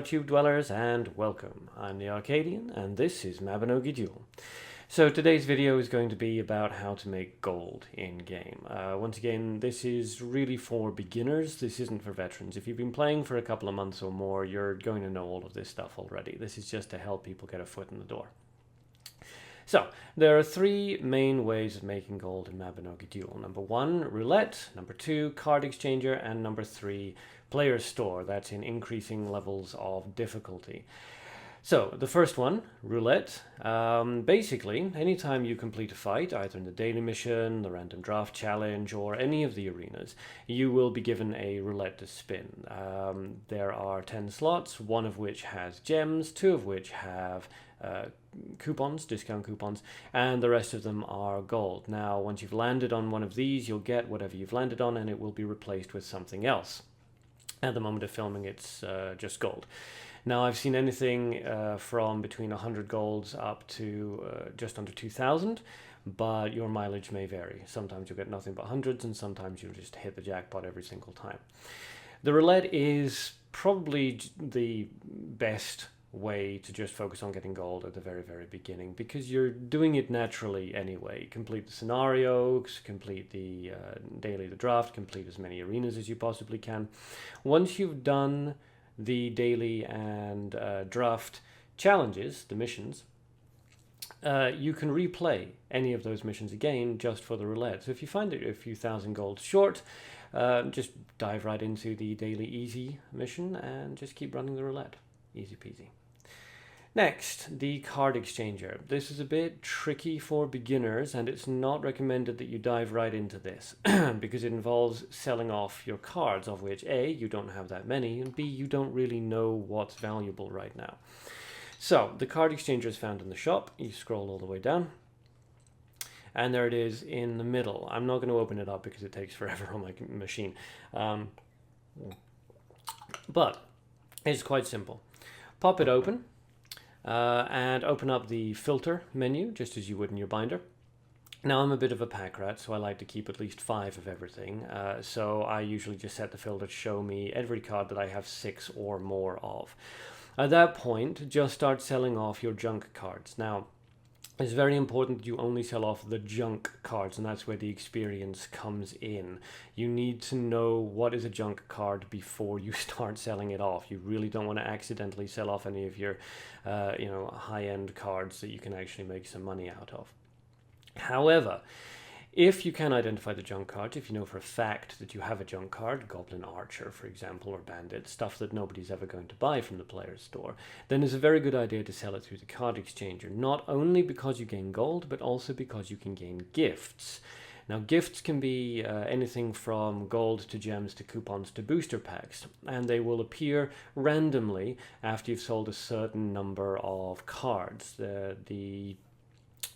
tube dwellers, and welcome. I'm the Arcadean, and this is Mabinogi Duel. So today's video is going to be about how to make gold in-game. Once again, this is really for beginners. This isn't for veterans. If you've been playing for a couple of months or more, you're going to know all of this stuff already. This is just to help people get a foot in the door. So, there are three main ways of making gold in Mabinogi Duel. Number 1, roulette. Number 2, card exchanger. And number 3, player store. That's in increasing levels of difficulty. So, the first one, roulette. Basically, anytime you complete a fight, either in the daily mission, the random draft challenge, or any of the arenas, you will be given a roulette to spin. There are 10 slots, one of which has gems, 2 of which have coupons, discount coupons, and the rest of them are gold. Now, once you've landed on one of these, you'll get whatever you've landed on, and it will be replaced with something else. At the moment of filming, it's just gold. Now, I've seen anything from between 100 golds up to just under 2,000, but your mileage may vary. Sometimes you'll get nothing but hundreds, and sometimes you'll just hit the jackpot every single time. The roulette is probably the best way to just focus on getting gold at the very beginning, because you're doing it naturally anyway. Complete the scenarios, complete the daily, the draft, complete as many arenas as you possibly can. Once you've done the daily and draft challenges, the missions, you can replay any of those missions again just for the roulette. So if you find that you're a few thousand gold short, just dive right into the daily easy mission and just keep running the roulette. Easy peasy. Next, the card exchanger. This is a bit tricky for beginners, and it's not recommended that you dive right into this because it involves selling off your cards, of which A, you don't have that many, and B, you don't really know what's valuable right now. So, the card exchanger is found in the shop. You scroll all the way down, and there it is in the middle. I'm not going to open it up because it takes forever on my machine. But it's quite simple. Pop it open. And open up the filter menu, just as you would in your binder. Now, I'm a bit of a pack rat, so I like to keep at least 5 of everything. So I usually just set the filter to show me every card that I have 6 or more of. At that point, just start selling off your junk cards. Now, it's very important that you only sell off the junk cards, and that's where the experience comes in. You need to know what is a junk card before you start selling it off. You really don't want to accidentally sell off any of your high-end cards that you can actually make some money out of. However, if you can identify the junk cards, if you know for a fact that you have a junk card, Goblin Archer, for example, or Bandit, stuff that nobody's ever going to buy from the player's store, then it's a very good idea to sell it through the card exchanger, not only because you gain gold, but also because you can gain gifts. Now, gifts can be anything from gold to gems to coupons to booster packs, and they will appear randomly after you've sold a certain number of cards. The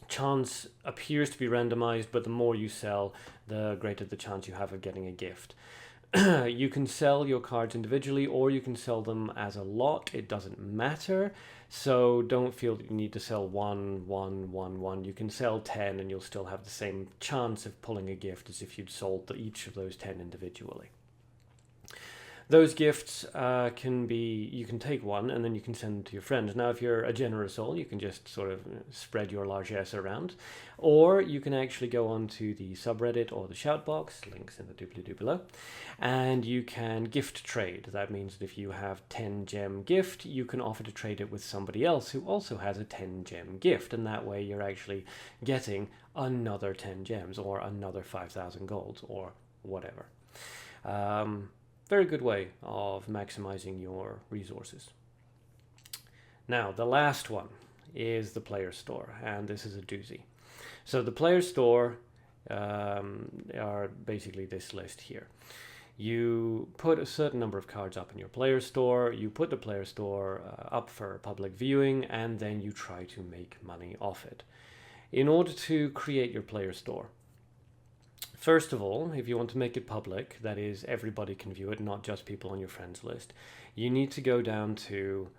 chance appears to be randomized, but the more you sell, the greater the chance you have of getting a gift. You can sell your cards individually, or you can sell them as a lot. It doesn't matter, so don't feel that you need to sell one. You can sell 10 and you'll still have the same chance of pulling a gift as if you'd sold each of those 10 individually. Those gifts can be, you can take one and then you can send them to your friends. Now, if you're a generous soul, you can just sort of spread your largesse around. Or you can actually go onto the subreddit or the shout box, links in the doobly-doo below, and you can gift trade. That means that if you have 10 gem gift, you can offer to trade it with somebody else who also has a 10 gem gift. And that way you're actually getting another 10 gems or another 5,000 golds or whatever. Very good way of maximizing your resources. Now, the last one is the player store, and this is a doozy. So the player store are basically this list here. You put a certain number of cards up in your player store, you put the player store up for public viewing, and then you try to make money off it. In order to create your player store, first of all, if you want to make it public, that is, everybody can view it, not just people on your friends list, you need to go down to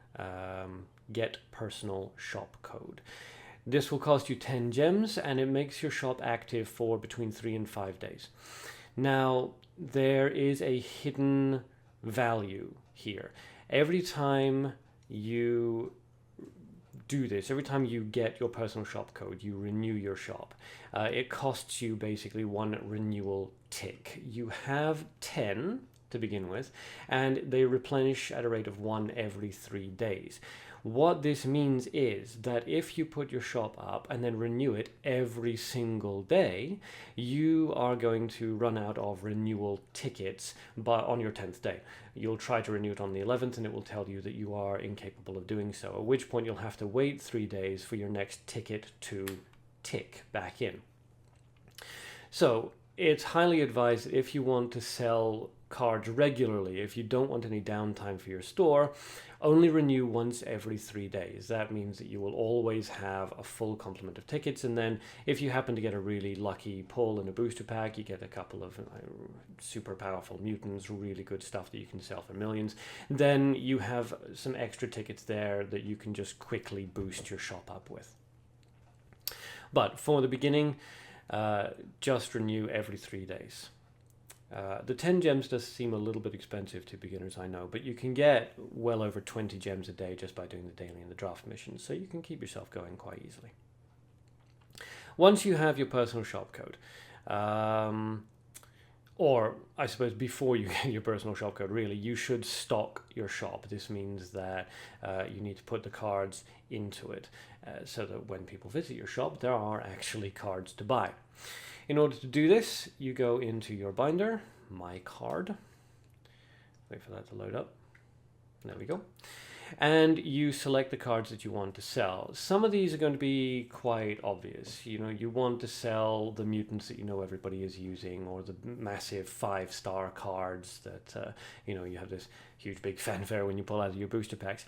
get personal shop code. This will cost you 10 gems, and it makes your shop active for between 3 and 5 days. Now, there is a hidden value here. every time you do this, every time you get your personal shop code, you renew your shop, it costs you basically 1 renewal tick. You have 10 to begin with, and they replenish at a rate of 1 every 3 days. What this means is that if you put your shop up and then renew it every single day, you are going to run out of renewal tickets on your 10th day. You'll try to renew it on the 11th and it will tell you that you are incapable of doing so, at which point you'll have to wait 3 days for your next ticket to tick back in. So it's highly advised that if you want to sell cards regularly, if you don't want any downtime for your store, only renew once every 3 days. That means that you will always have a full complement of tickets, and then if you happen to get a really lucky pull in a booster pack, you get a couple of super powerful mutants, really good stuff that you can sell for millions, then you have some extra tickets there that you can just quickly boost your shop up with. But for the beginning, just renew every 3 days. The 10 gems does seem a little bit expensive to beginners, I know, but you can get well over 20 gems a day just by doing the daily and the draft missions, so you can keep yourself going quite easily. Once you have your personal shop code, or I suppose before you get your personal shop code, really, you should stock your shop. This means that you need to put the cards into it so that when people visit your shop, there are actually cards to buy. In order to do this, you go into your binder, My Card. Wait for that to load up. There we go. And you select the cards that you want to sell. Some of these are going to be quite obvious. You know, you want to sell the mutants that you know everybody is using, or the massive 5-star cards that, you know, you have this huge big fanfare when you pull out of your booster packs.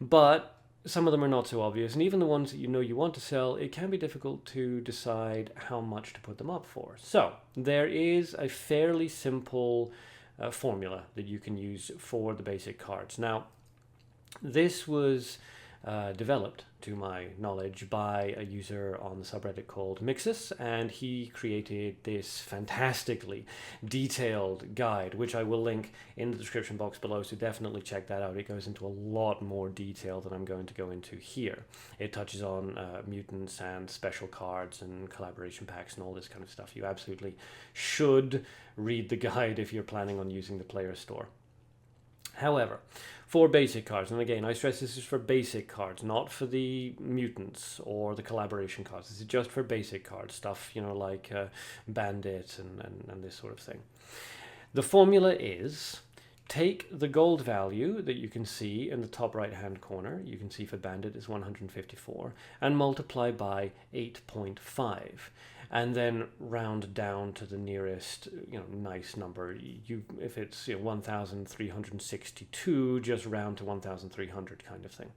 But some of them are not so obvious, and even the ones that you know you want to sell, it can be difficult to decide how much to put them up for. So there is a fairly simple formula that you can use for the basic cards. Now, this was developed, to my knowledge, by a user on the subreddit called Mixus, and he created this fantastically detailed guide, which I will link in the description box below, so definitely check that out. It goes into a lot more detail than I'm going to go into here. It touches on mutants and special cards and collaboration packs and all this kind of stuff. You absolutely should read the guide if you're planning on using the player store. However, for basic cards, and again, I stress this is for basic cards, not for the mutants or the collaboration cards. This is just for basic cards, stuff, you know, like Bandit and this sort of thing. The formula is, take the gold value that you can see in the top right-hand corner, you can see for Bandit is 154, and multiply by 8.5. And then round down to the nearest, you know, nice number. If it's 1,362, just round to 1,300 kind of thing.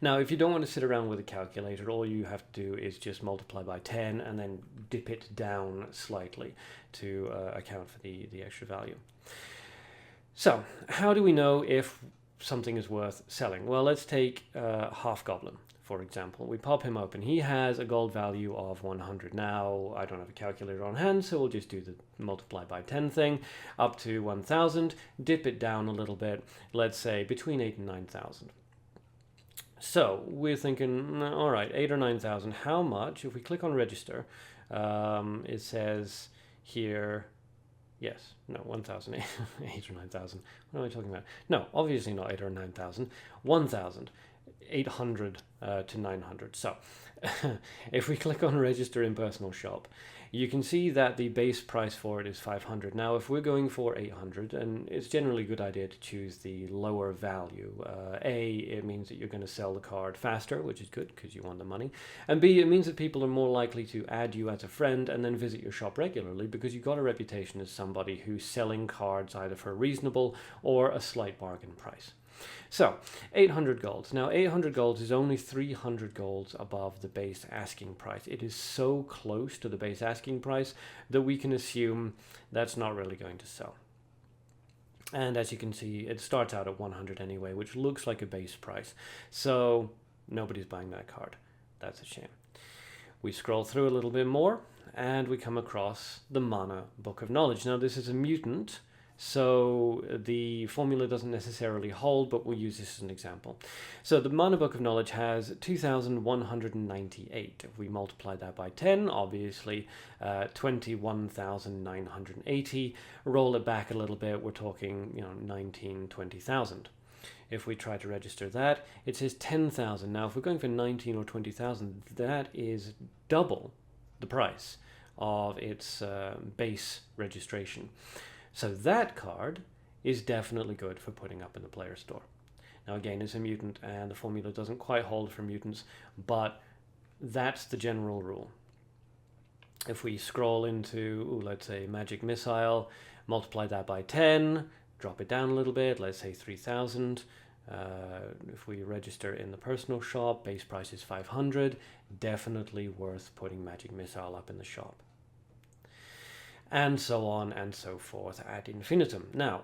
Now, if you don't want to sit around with a calculator, all you have to do is just multiply by 10 and then dip it down slightly to account for the extra value. So, how do we know if something is worth selling? Well, let's take Half Goblin, for example. We pop him open. He has a gold value of 100. Now, I don't have a calculator on hand, so we'll just do the multiply by 10 thing, up to 1,000, dip it down a little bit, let's say between 8 and 9,000. So, we're thinking, all right, 8 or 9,000, how much? If we click on register, it says here, yes, no, 1,000, 8 or 9,000. What am I talking about? No, obviously not 8 or 9,000, 1,000. 800 to 900. So if we click on register in personal shop, you can see that the base price for it is 500. Now, if we're going for 800, and it's generally a good idea to choose the lower value. A, it means that you're going to sell the card faster, which is good because you want the money. And B, it means that people are more likely to add you as a friend and then visit your shop regularly because you've got a reputation as somebody who's selling cards either for a reasonable or a slight bargain price. So, 800 golds. Now, 800 golds is only 300 golds above the base asking price. It is so close to the base asking price that we can assume that's not really going to sell. And as you can see, it starts out at 100 anyway, which looks like a base price. So, nobody's buying that card. That's a shame. We scroll through a little bit more, and we come across the Mana Book of Knowledge. Now, this is a mutant So the formula doesn't necessarily hold, but we'll use this as an example. So the Mana Book of Knowledge has 2,198. If we multiply that by 10, obviously 21,980. Roll it back a little bit, we're talking 19, 20,000. If we try to register that, it says 10,000. Now, if we're going for 19 or 20,000, that is double the price of its base registration. So that card is definitely good for putting up in the player store. Now again, it's a mutant and the formula doesn't quite hold for mutants, but that's the general rule. If we scroll into, let's say, Magic Missile, multiply that by 10, drop it down a little bit, let's say 3,000. If we register in the personal shop, base price is 500, definitely worth putting Magic Missile up in the shop. And so on and so forth ad infinitum. Now,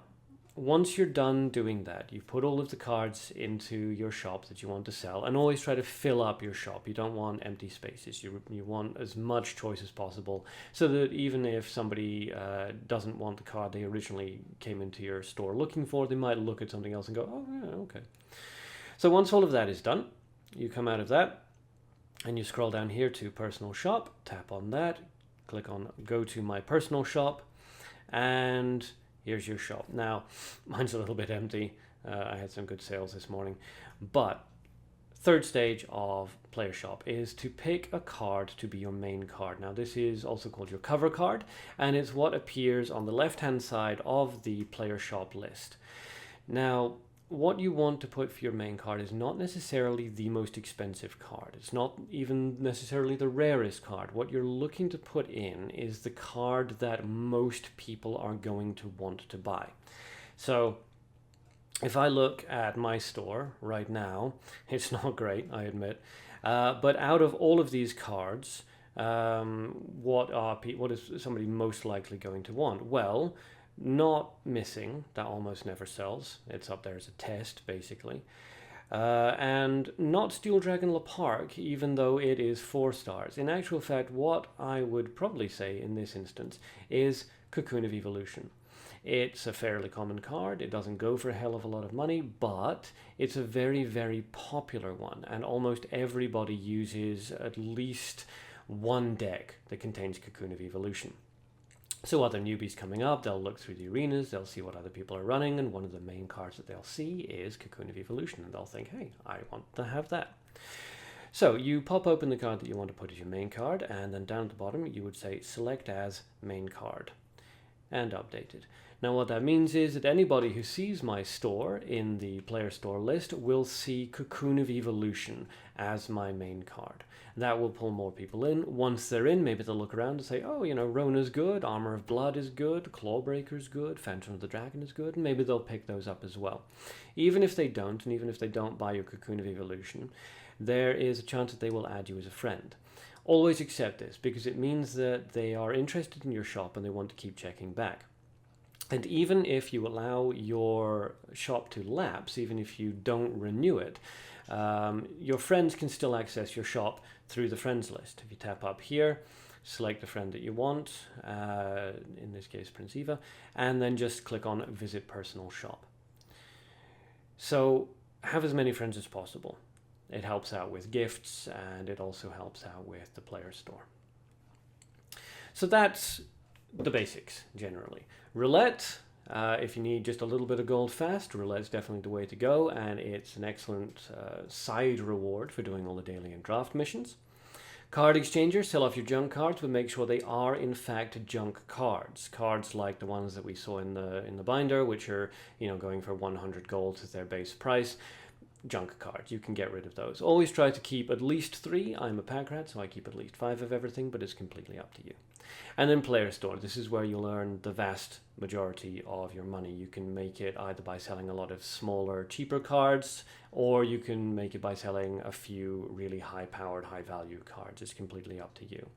once you're done doing that, you've put all of the cards into your shop that you want to sell, and always try to fill up your shop. You don't want empty spaces. You want as much choice as possible, so that even if somebody doesn't want the card they originally came into your store looking for, they might look at something else and go, oh, yeah, okay. So once all of that is done, you come out of that, and you scroll down here to Personal Shop, tap on that, click on Go to My Personal Shop, and here's your shop. Now, mine's a little bit empty. I had some good sales this morning. But third stage of Player Shop is to pick a card to be your main card. Now, this is also called your cover card, and it's what appears on the left-hand side of the Player Shop list. Now, what you want to put for your main card is not necessarily the most expensive card. It's not even necessarily the rarest card. What you're looking to put in is the card that most people are going to want to buy. So if I look at my store right now, it's not great, I admit. But out of all of these cards, what is somebody most likely going to want? Well, not Missing, that almost never sells. It's up there as a test, basically. And not Steel Dragon Le Parc, even though it is 4 stars. In actual fact, what I would probably say in this instance is Cocoon of Evolution. It's a fairly common card. It doesn't go for a hell of a lot of money, but it's a very, very popular one. And almost everybody uses at least one deck that contains Cocoon of Evolution. So other newbies coming up, they'll look through the arenas, they'll see what other people are running, and one of the main cards that they'll see is Cocoon of Evolution, and they'll think, hey, I want to have that. So you pop open the card that you want to put as your main card, and then down at the bottom you would say select as main card, and update it. Now what that means is that anybody who sees my store in the player store list will see Cocoon of Evolution as my main card. That will pull more people in. Once they're in, maybe they'll look around and say, oh, Rona's good, Armor of Blood is good, Clawbreaker's good, Phantom of the Dragon is good, and maybe they'll pick those up as well. Even if they don't, and even if they don't buy your Cocoon of Evolution, there is a chance that they will add you as a friend. Always accept this, because it means that they are interested in your shop and they want to keep checking back. And even if you allow your shop to lapse, even if you don't renew it, your friends can still access your shop through the friends list. If you tap up here, select the friend that you want, in this case Prince Eva, and then just click on Visit Personal Shop. So have as many friends as possible. It helps out with gifts, and it also helps out with the player store. So that's the basics, generally. Roulette, if you need just a little bit of gold fast, roulette's definitely the way to go, and it's an excellent side reward for doing all the daily and draft missions. Card exchanger, sell off your junk cards, but make sure they are in fact junk cards. Cards like the ones that we saw in the binder, which are going for 100 gold as their base price. Junk cards, you can get rid of those. Always try to keep at least 3. I'm a pack rat, so I keep at least 5 of everything, but it's completely up to you. And then player store, this is where you'll earn the vast majority of your money. You can make it either by selling a lot of smaller, cheaper cards, or you can make it by selling a few really high-powered, high-value cards. It's completely up to you.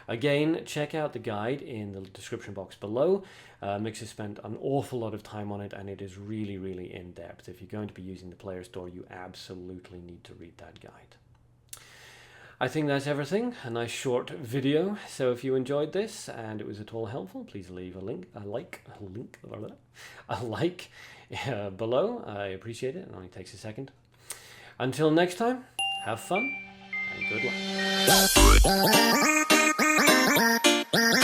Again, check out the guide in the description box below. Mix has spent an awful lot of time on it, and it is really, really in-depth. If you're going to be using the player store, you absolutely need to read that guide. I think that's everything. A nice short video. So if you enjoyed this and it was at all helpful, please leave a like below. I appreciate it. It only takes a second. Until next time, have fun and good luck.